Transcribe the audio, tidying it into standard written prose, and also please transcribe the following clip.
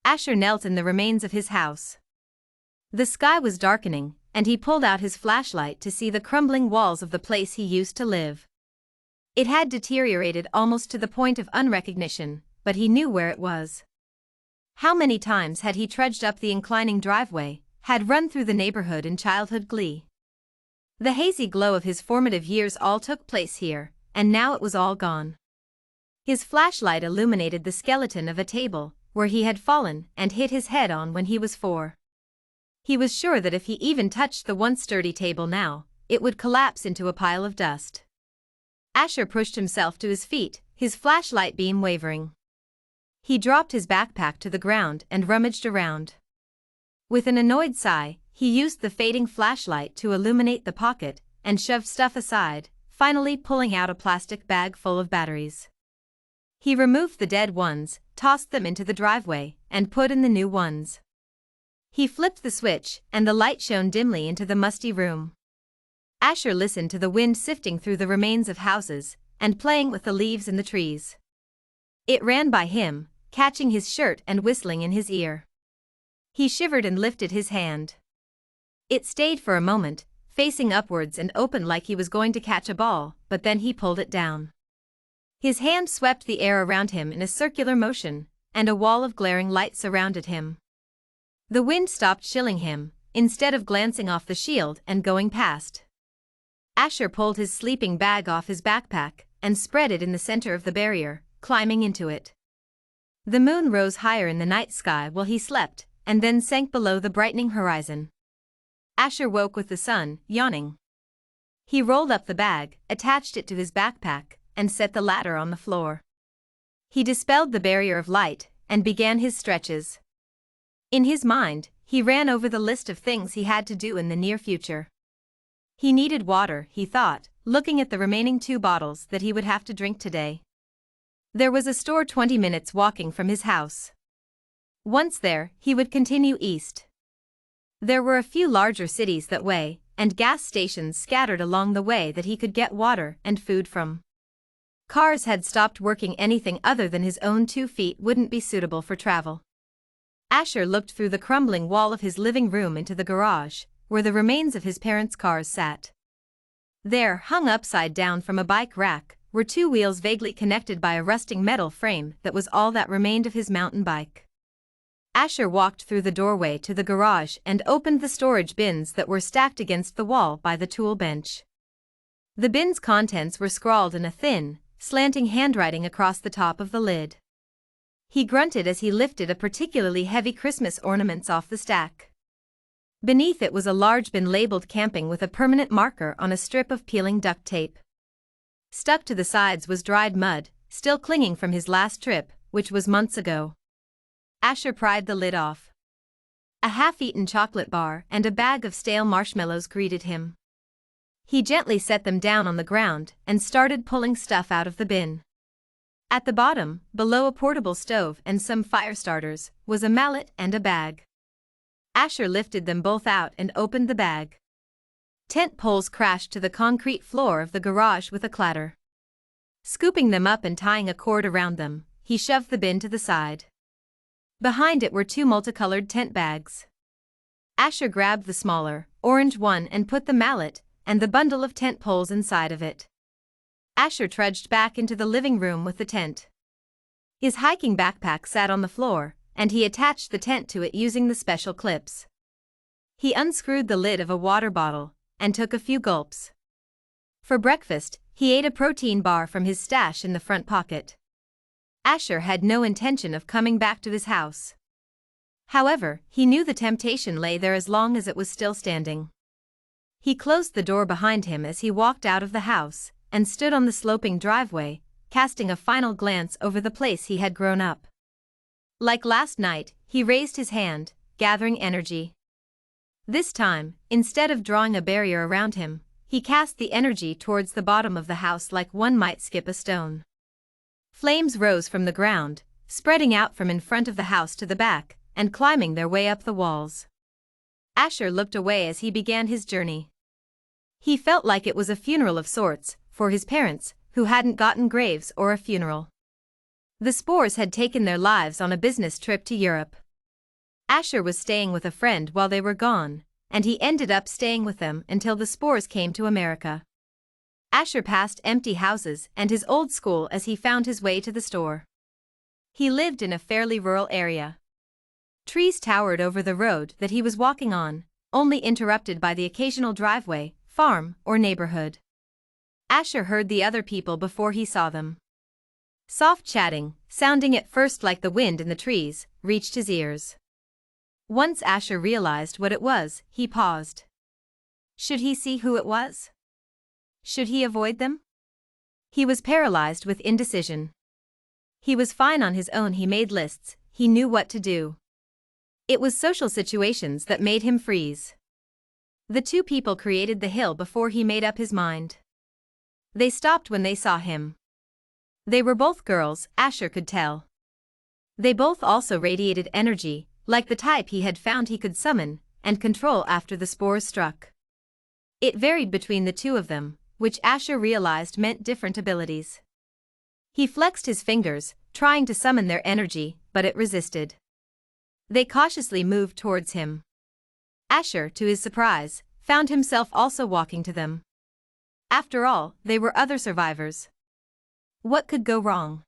Asher knelt in the remains of his house. The sky was darkening, and he pulled out his flashlight to see the crumbling walls of the place he used to live. It had deteriorated almost to the point of unrecognition, but he knew where it was. How many times had he trudged up the inclining driveway, had run through the neighborhood in childhood glee. The hazy glow of his formative years all took place here, and now it was all gone. His flashlight illuminated the skeleton of a table, where he had fallen and hit his head on when he was 4. He was sure that if he even touched the once sturdy table now, it would collapse into a pile of dust. Asher pushed himself to his feet, his flashlight beam wavering. He dropped his backpack to the ground and rummaged around. With an annoyed sigh, he used the fading flashlight to illuminate the pocket and shoved stuff aside, finally pulling out a plastic bag full of batteries. He removed the dead ones, tossed them into the driveway, and put in the new ones. He flipped the switch, and the light shone dimly into the musty room. Asher listened to the wind sifting through the remains of houses and playing with the leaves in the trees. It ran by him, catching his shirt and whistling in his ear. He shivered and lifted his hand. It stayed for a moment, facing upwards and open like he was going to catch a ball, but then he pulled it down. His hand swept the air around him in a circular motion, and a wall of glaring light surrounded him. The wind stopped chilling him, instead of glancing off the shield and going past. Asher pulled his sleeping bag off his backpack and spread it in the center of the barrier, climbing into it. The moon rose higher in the night sky while he slept, and then sank below the brightening horizon. Asher woke with the sun, yawning. He rolled up the bag, attached it to his backpack, and set the latter on the floor. He dispelled the barrier of light and began his stretches. In his mind, he ran over the list of things he had to do in the near future. He needed water, he thought, looking at the remaining 2 bottles that he would have to drink today. There was a store 20 minutes walking from his house. Once there, he would continue east. There were a few larger cities that way, and gas stations scattered along the way that he could get water and food from. Cars had stopped working. Anything other than his own 2 feet wouldn't be suitable for travel. Asher looked through the crumbling wall of his living room into the garage, where the remains of his parents' cars sat. There, hung upside down from a bike rack, were 2 wheels vaguely connected by a rusting metal frame that was all that remained of his mountain bike. Asher walked through the doorway to the garage and opened the storage bins that were stacked against the wall by the tool bench. The bins' contents were scrawled in a thin, slanting handwriting across the top of the lid. He grunted as he lifted a particularly heavy Christmas ornaments off the stack. Beneath it was a large bin labeled camping with a permanent marker on a strip of peeling duct tape. Stuck to the sides was dried mud, still clinging from his last trip, which was months ago. Asher pried the lid off. A half-eaten chocolate bar and a bag of stale marshmallows greeted him. He gently set them down on the ground and started pulling stuff out of the bin. At the bottom, below a portable stove and some fire starters, was a mallet and a bag. Asher lifted them both out and opened the bag. Tent poles crashed to the concrete floor of the garage with a clatter. Scooping them up and tying a cord around them, he shoved the bin to the side. Behind it were 2 multicolored tent bags. Asher grabbed the smaller, orange one and put the mallet and the bundle of tent poles inside of it. Asher trudged back into the living room with the tent. His hiking backpack sat on the floor, and he attached the tent to it using the special clips. He unscrewed the lid of a water bottle and took a few gulps. For breakfast, he ate a protein bar from his stash in the front pocket. Asher had no intention of coming back to his house. However, he knew the temptation lay there as long as it was still standing. He closed the door behind him as he walked out of the house and stood on the sloping driveway, casting a final glance over the place he had grown up. Like last night, he raised his hand, gathering energy. This time, instead of drawing a barrier around him, he cast the energy towards the bottom of the house like one might skip a stone. Flames rose from the ground, spreading out from in front of the house to the back, and climbing their way up the walls. Asher looked away as he began his journey. He felt like it was a funeral of sorts, for his parents, who hadn't gotten graves or a funeral. The Spores had taken their lives on a business trip to Europe. Asher was staying with a friend while they were gone, and he ended up staying with them until the spores came to America. Asher passed empty houses and his old school as he found his way to the store. He lived in a fairly rural area. Trees towered over the road that he was walking on, only interrupted by the occasional driveway, farm, or neighborhood. Asher heard the other people before he saw them. Soft chatting, sounding at first like the wind in the trees, reached his ears. Once Asher realized what it was, he paused. Should he see who it was? Should he avoid them? He was paralyzed with indecision. He was fine on his own. He made lists, he knew what to do. It was social situations that made him freeze. The two people created the hill before he made up his mind. They stopped when they saw him. They were both girls, Asher could tell. They both also radiated energy, like the type he had found he could summon and control after the spores struck. It varied between the two of them, which Asher realized meant different abilities. He flexed his fingers, trying to summon their energy, but it resisted. They cautiously moved towards him. Asher, to his surprise, found himself also walking to them. After all, they were other survivors. What could go wrong?